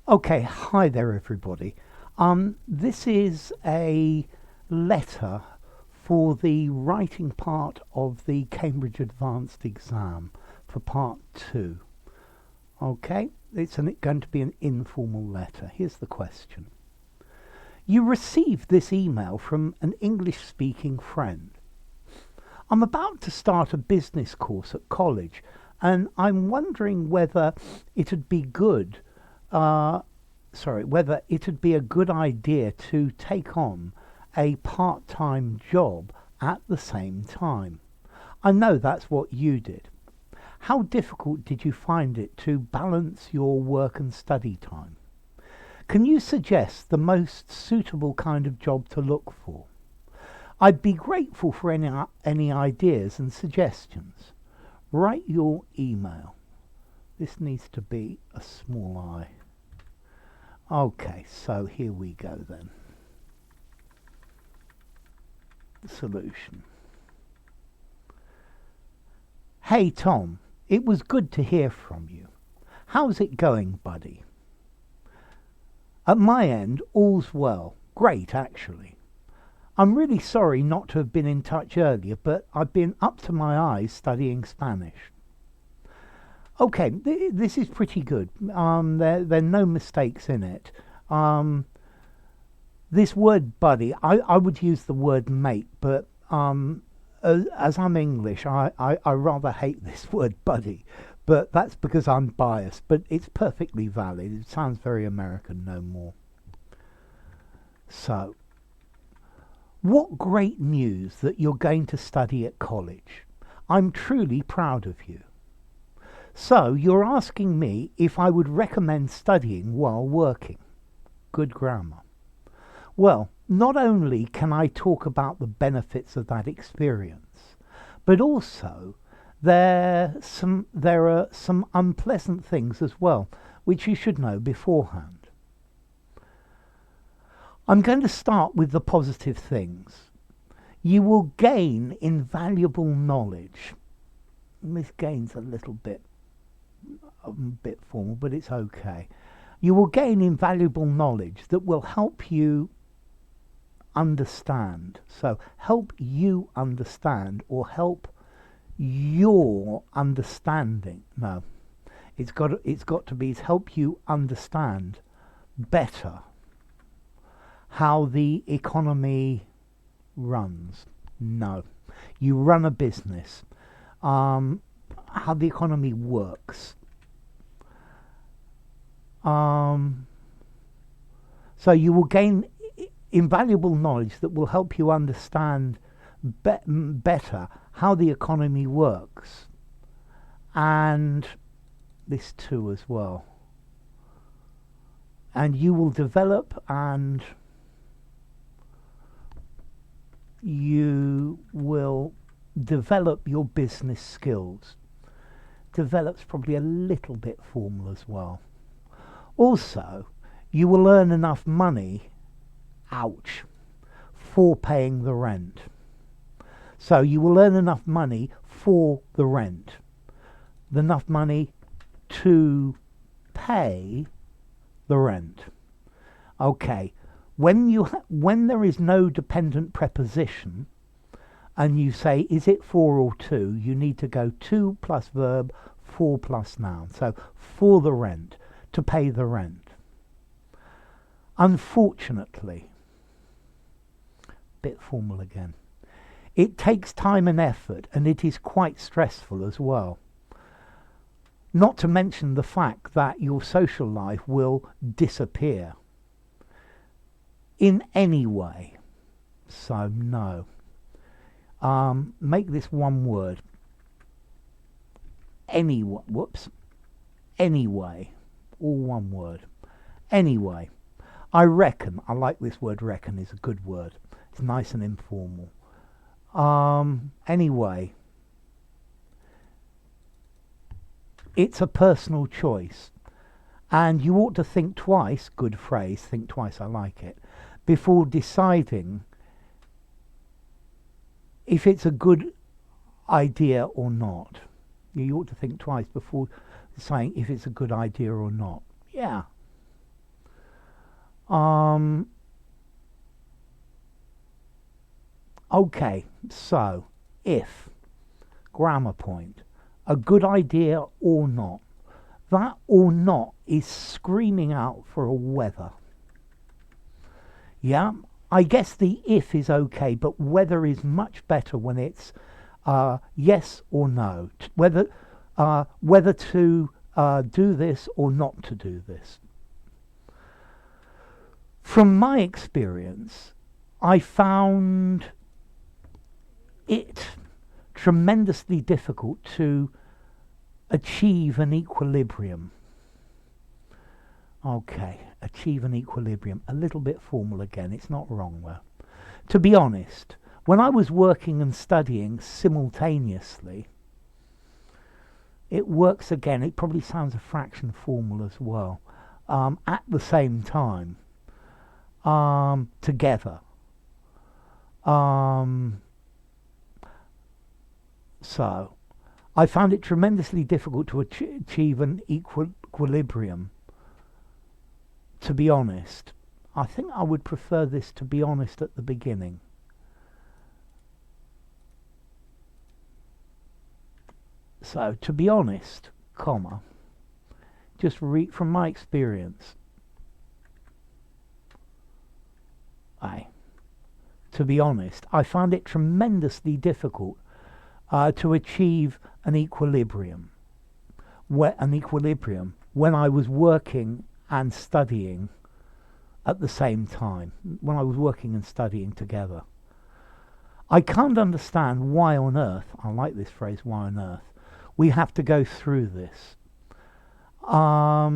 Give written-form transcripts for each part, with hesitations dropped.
Okay, hi there, everybody. This is a letter for the writing part of the Cambridge Advanced exam for part two. Okay, it's going to be an informal letter. Here's the question. You received this email from an English-speaking friend. I'm about to start a business course at college, and I'm wondering whether it'd be good whether it'd be a good idea to take on a part-time job at the same time. I know that's what you did. How difficult did you find it to balance your work and study time? Can you suggest the most suitable kind of job to look for? I'd be grateful for any ideas and suggestions. Write your email. This needs to be a small I. Okay, so here we go then. The solution. Hey Tom, it was good to hear from you. How's it going, buddy? At my end, all's well. Great, actually. I'm really sorry not to have been in touch earlier, but I've been up to my eyes studying Spanish. Okay, this is pretty good. There are no mistakes in it. This word buddy, I would use the word mate, but as I'm English, I rather hate this word buddy. But that's because I'm biased, but it's perfectly valid. It sounds very American, no more. So, what great news that you're going to study at college. I'm truly proud of you. So, you're asking me if I would recommend studying while working. Good grammar. Well, not only can I talk about the benefits of that experience, but also there are some unpleasant things as well, which you should know beforehand. I'm going to start with the positive things. You will gain invaluable knowledge. This gain's a bit formal, but it's okay. You will gain invaluable knowledge that will help you understand. So help you understand or help your understanding. No, it's got to be help you understand better how the economy runs. No, you run a business. How the economy works. So you will gain invaluable knowledge that will help you understand better how the economy works, and this too as well. And you will develop your business skills. Develops probably a little bit formal as well. Also, you will earn enough money, ouch, for paying the rent. So you will earn enough money for the rent. Enough money to pay the rent. Okay, when there is no dependent preposition, and you say, is it for or to, you need to go to plus verb, for plus noun. So, for the rent, to pay the rent. Unfortunately, bit formal again, it takes time and effort, and it is quite stressful as well. Not to mention the fact that your social life will disappear in any way. So, no. Make this one word. Anyway. Anyway. All one word. Anyway. I like this word reckon, is a good word. It's nice and informal. Anyway. It's a personal choice. And you ought to think twice, good phrase, think twice, I like it, before deciding if it's a good idea or not. You ought to think twice before deciding if it's a good idea or not. Yeah. Um, okay, so if, grammar point, a good idea or not. That or not is screaming out for a whether. Yeah, I guess the if is okay, but whether is much better when it's yes or no. Whether to do this or not to do this. From my experience, I found it tremendously difficult to achieve an equilibrium. Okay, achieve an equilibrium. A little bit formal again, it's not wrong though. To be honest, when I was working and studying simultaneously, it works again. It probably sounds a fraction formal as well. At the same time, together. So, I found it tremendously difficult to achieve an equilibrium. To be honest, I think I would prefer this to be honest at the beginning. So, to be honest, comma, just read from my experience. To be honest, I found it tremendously difficult to achieve an equilibrium. When I was working and studying at the same time, when I was working and studying together. I can't understand why on earth, I like this phrase, why on earth, we have to go through this. I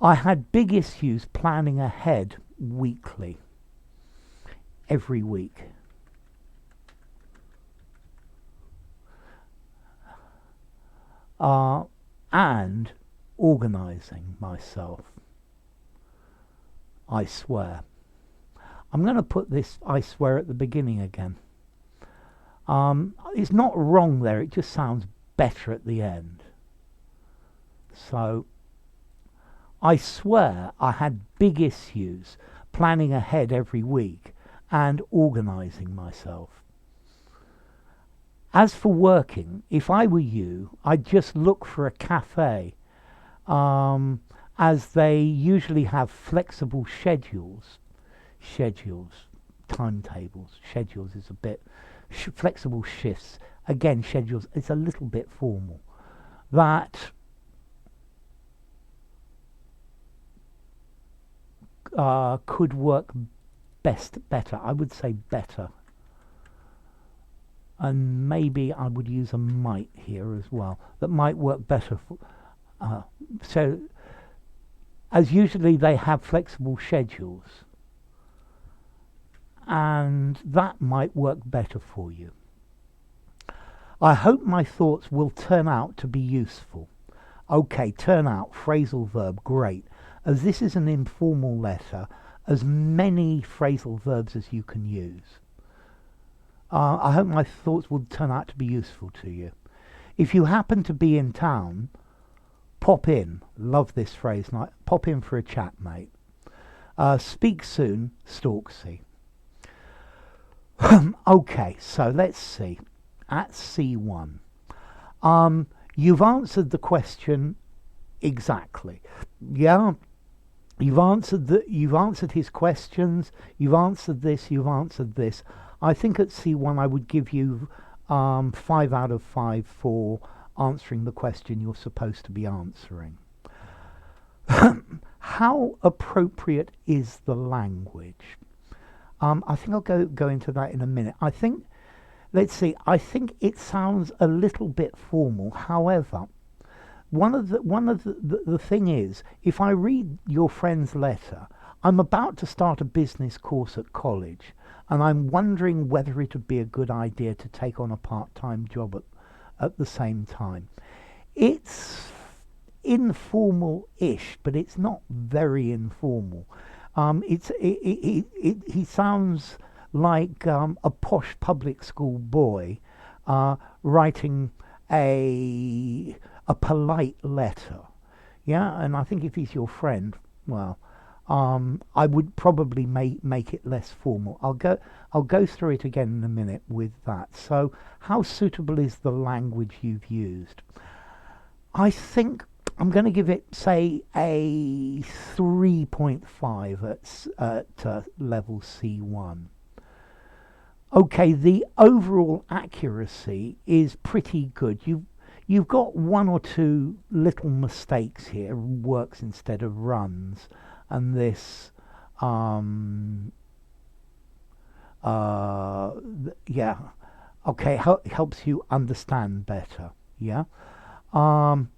had big issues planning ahead weekly, every week. And organizing myself. I swear. I'm going to put this I swear at the beginning again. It's not wrong there, it just sounds better at the end. So, I swear I had big issues planning ahead every week and organizing myself. As for working, if I were you, I'd just look for a cafe, as they usually have flexible schedules, timetables, schedules is a bit, flexible shifts, again schedules, it's a little bit formal, that could work better, I would say better. And maybe I would use a might here as well. That might work better. So, as usually they have flexible schedules, and that might work better for you. I hope my thoughts will turn out to be useful. Okay, turn out, phrasal verb, great. As this is an informal letter, as many phrasal verbs as you can use. I hope my thoughts will turn out to be useful to you. If you happen to be in town, pop in. Love this phrase. Pop in for a chat, mate. Speak soon, Storksy. Okay, so let's see. At C1. You've answered the question exactly. Yeah? You've answered his questions. You've answered this. You've answered this. I think at C1 I would give you 5 out of 5 for answering the question you're supposed to be answering. How appropriate is the language? I think I'll go into that in a minute. I think it sounds a little bit formal. However, the thing is, if I read your friend's letter, I'm about to start a business course at college, and I'm wondering whether it would be a good idea to take on a part-time job at the same time. It's informal-ish, but it's not very informal. He sounds like a posh public school boy writing a polite letter. Yeah, and I think if he's your friend, well, I would probably make it less formal. I'll go through it again in a minute with that. So, how suitable is the language you've used? I think I'm going to give it, say, a 3.5 at level C1. Okay, the overall accuracy is pretty good. You've got one or two little mistakes here, works instead of runs, and this, yeah, okay, helps you understand better, yeah.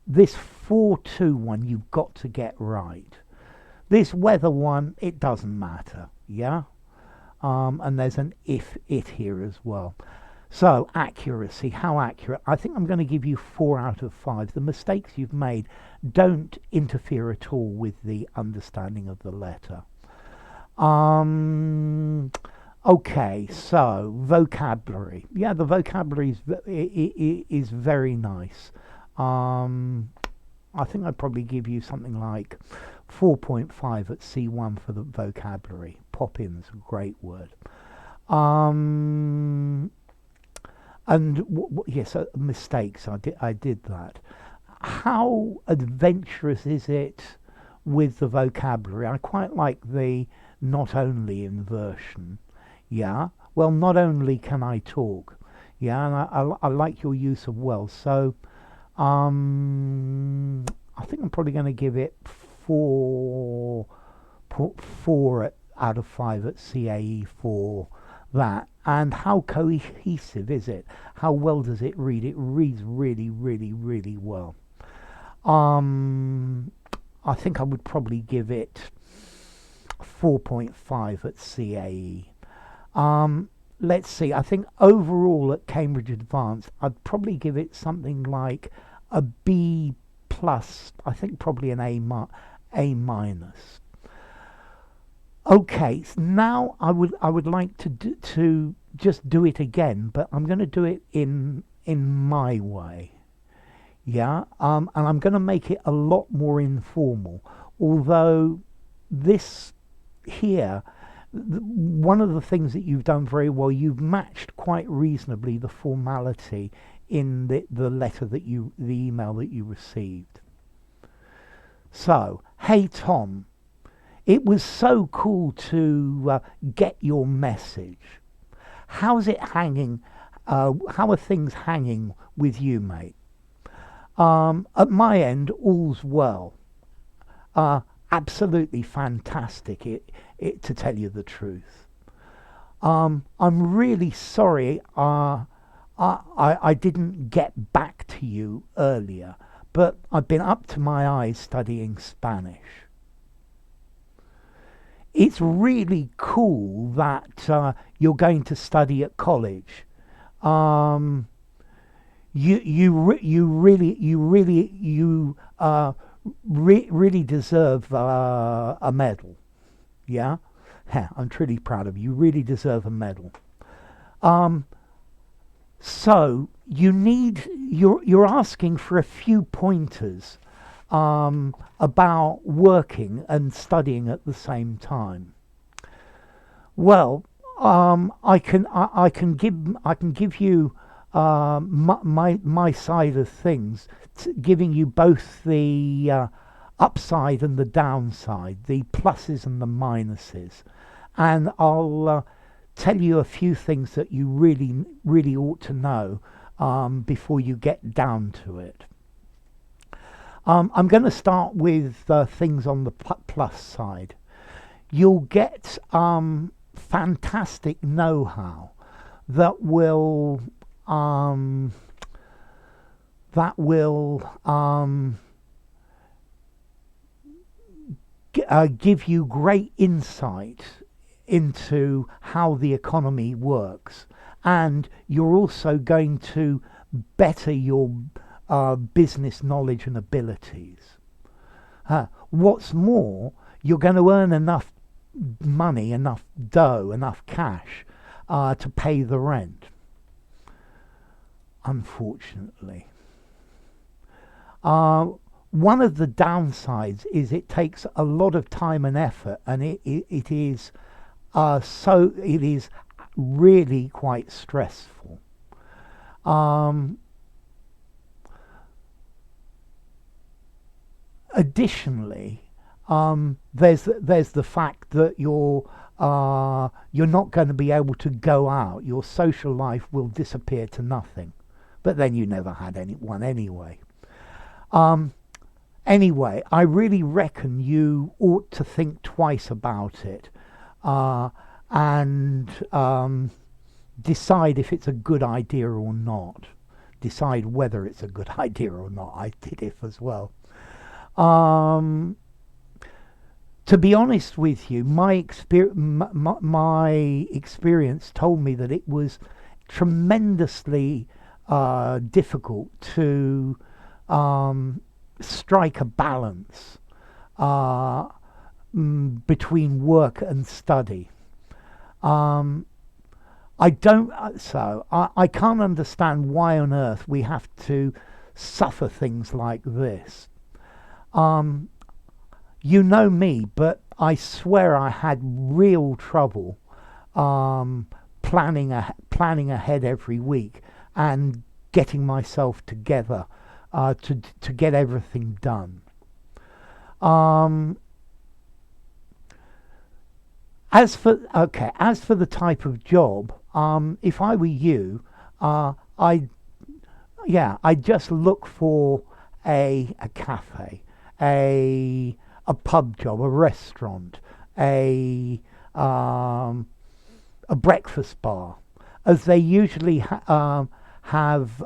This 4-2 one you've got to get right. This weather one, it doesn't matter, yeah. And there's an it here as well. So, accuracy, how accurate? I think I'm going to give you 4 out of 5. The mistakes you've made don't interfere at all with the understanding of the letter. Okay, so vocabulary. Yeah, the vocabulary is very nice. I think I'd probably give you something like 4.5 at C1 for the vocabulary. Pop-in's a great word. And yes, mistakes. I did that. How adventurous is it with the vocabulary? I quite like the not only inversion. Yeah. Well, not only can I talk. Yeah, and I like your use of well. So, I think I'm probably going to give it 4 out of 5 at CAE for that. And how cohesive is it? How well does it read? It reads really, really, really well. I think I would probably give it 4.5 at CAE. Let's see, I think overall at Cambridge Advanced, I'd probably give it something like a B plus, I think probably an A minus. Okay, so now I would like to just do it again, but I'm going to do it in my way. Yeah, and I'm going to make it a lot more informal. Although this here, one of the things that you've done very well, you've matched quite reasonably the formality in the letter that the email that you received. So, hey Tom, it was so cool to get your message. How's it hanging? How are things hanging with you, mate? At my end, all's well. Absolutely fantastic, to tell you the truth. I'm really sorry I didn't get back to you earlier, but I've been up to my eyes studying Spanish. It's really cool that you're going to study at college. You really deserve a medal. Yeah, I'm truly proud of you. You really deserve a medal. So you're asking for a few pointers about working and studying at the same time. Well, I can give you my side of things, giving you both the upside and the downside, the pluses and the minuses, and I'll tell you a few things that you really ought to know before you get down to it. I'm going to start with things on the plus side. You'll get fantastic know-how that will give you great insight into how the economy works, and you're also going to better your business knowledge and abilities. What's more, you're going to earn enough money, enough dough, enough cash to pay the rent. Unfortunately. one of the downsides is it takes a lot of time and effort, and it is it is really quite stressful. Additionally, there's the fact that you're not going to be able to go out. Your social life will disappear to nothing. But then you never had one anyway. Anyway, I really reckon you ought to think twice about it, and decide if it's a good idea or not. Decide whether it's a good idea or not. I did it as well. To be honest with you, my experience told me that it was tremendously difficult to strike a balance between work and study. I can't understand why on earth we have to suffer things like this. You know me, but I swear I had real trouble planning ahead every week and getting myself together to get everything done. As for the type of job, if I were you, I'd just look for a cafe, a pub job, a restaurant, a breakfast bar, as they usually have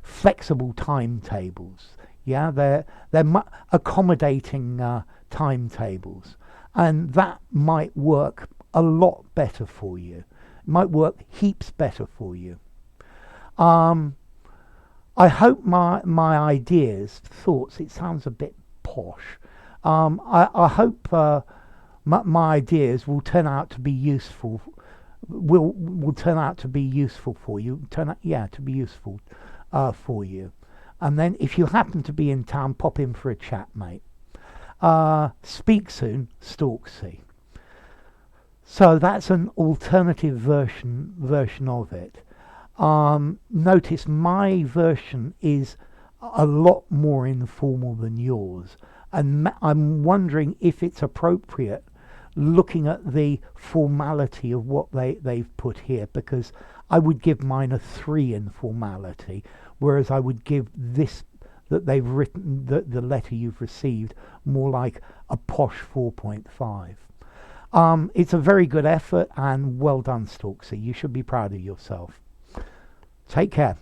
flexible timetables. Yeah, they're accommodating timetables, and that might work a lot better for you. It might work heaps better for you. I hope my ideas, thoughts, it sounds a bit posh. I hope my ideas will turn out to be useful. Will turn out to be useful for you. To be useful for you. And then, if you happen to be in town, pop in for a chat, mate. Speak soon, Storksy. So that's an alternative version of it. Notice my version is a lot more informal than yours, and I'm wondering if it's appropriate looking at the formality of what they've put here, because I would give mine a 3 in formality, whereas I would give this that they've written, the letter you've received, more like a posh 4.5. It's a very good effort, and well done, Storksy. You should be proud of yourself. Take care.